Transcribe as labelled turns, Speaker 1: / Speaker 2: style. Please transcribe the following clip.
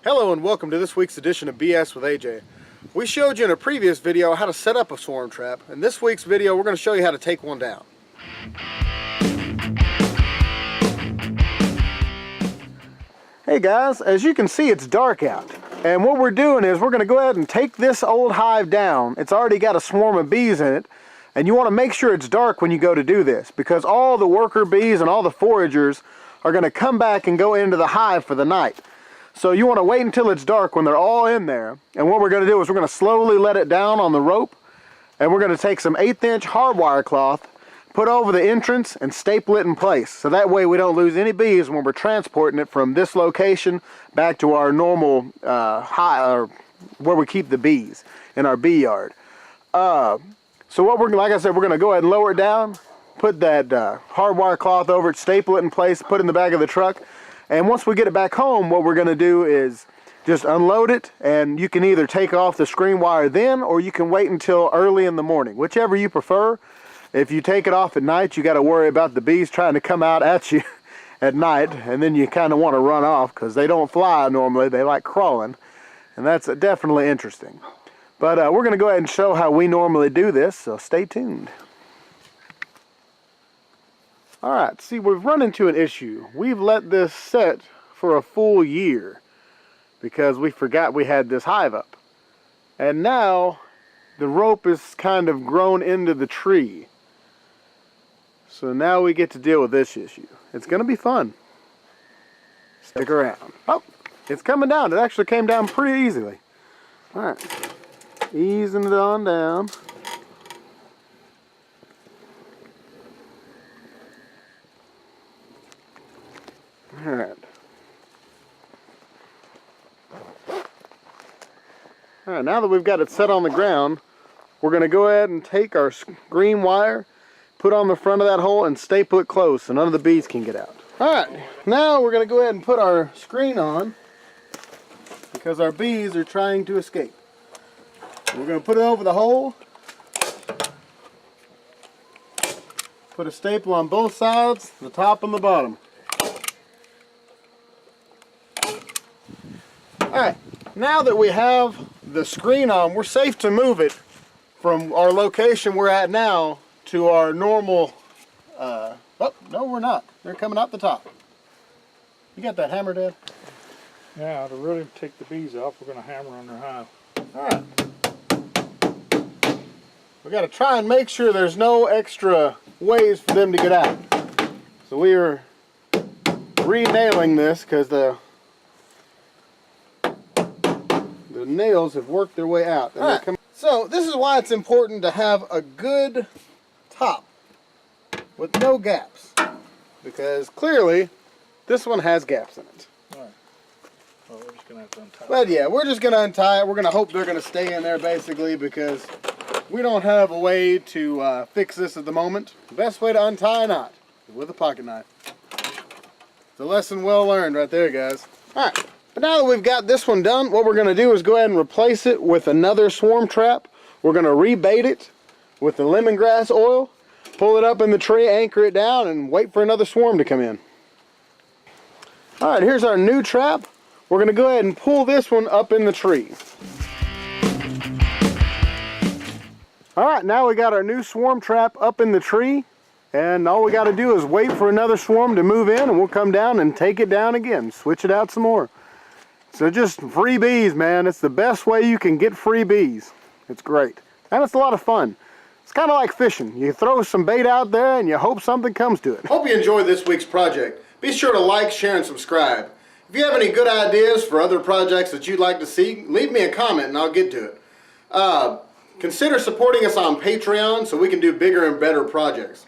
Speaker 1: Hello and welcome to this week's edition of BS with AJ. We showed you in a previous video how to set up a swarm trap. In this week's video we're going to show you how to take one down. Hey guys, as you can see it's dark out. And what we're doing is we're going to go ahead and take this old hive down. It's already got a swarm of bees in it. And you want to make sure it's dark when you go to do this, because all the worker bees and all the foragers are going to come back and go into the hive for the night. So you want to wait until it's dark when they're all in there. And what we're going to do is we're going to slowly let it down on the rope. And we're going to take some 1/8" hardwire cloth, put over the entrance, and staple it in place. So that way we don't lose any bees when we're transporting it from this location back to our normal hive, where we keep the bees, in our bee yard. So what like I said, we're going to go ahead and lower it down, put that hardwire cloth over it, staple it in place, put it in the back of the truck. And once we get it back home, what we're going to do is just unload it, and you can either take off the screen wire then, or you can wait until early in the morning, whichever you prefer. If you take it off at night, you got to worry about the bees trying to come out at you at night, and then you kind of want to run off because they don't fly normally, they like crawling, and that's definitely interesting. But we're going to go ahead and show how we normally do this, so stay tuned. Alright, see, we've run into an issue. We've let this set for a full year because we forgot we had this hive up. And now the rope is kind of grown into the tree. So now we get to deal with this issue. It's going to be fun. Stick around. Oh, it's coming down. It actually came down pretty easily. Alright, easing it on down. Alright. Alright, now that we've got it set on the ground, we're going to go ahead and take our green wire, put on the front of that hole, and staple it close so none of the bees can get out. Alright, now we're going to go ahead and put our screen on because our bees are trying to escape. We're going to put it over the hole, put a staple on both sides, the top and the bottom. Alright, now that we have the screen on, we're safe to move it from our location we're at now to our normal, oh, no we're not. They're coming out the top. You got that hammer, Dad?
Speaker 2: Yeah, to really take the bees off, we're going to hammer on their hive.
Speaker 1: Alright. We got to try and make sure there's no extra ways for them to get out. So we are re-nailing this because the nails have worked their way out. Right. So this is why it's important to have a good top with no gaps, because clearly this one has gaps in it.
Speaker 2: All right. Well, we're just going to have to untie it.
Speaker 1: But yeah, we're just going to untie it. We're going to hope they're going to stay in there basically, because we don't have a way to fix this at the moment. The best way to untie a knot is with a pocket knife. It's a lesson well learned right there, guys. Alright. But now that we've got this one done, what we're going to do is go ahead and replace it with another swarm trap. We're going to rebait it with the lemongrass oil, pull it up in the tree, anchor it down, and wait for another swarm to come in. Alright, here's our new trap. We're going to go ahead and pull this one up in the tree. Alright, now we got our new swarm trap up in the tree, and all we got to do is wait for another swarm to move in, and we'll come down and take it down again, switch it out some more. So just free bees, man. It's the best way you can get free bees. It's great. And it's a lot of fun. It's kind of like fishing. You throw some bait out there and you hope something comes to it. Hope you enjoyed this week's project. Be sure to like, share, and subscribe. If you have any good ideas for other projects that you'd like to see, leave me a comment and I'll get to it. Consider supporting us on Patreon so we can do bigger and better projects.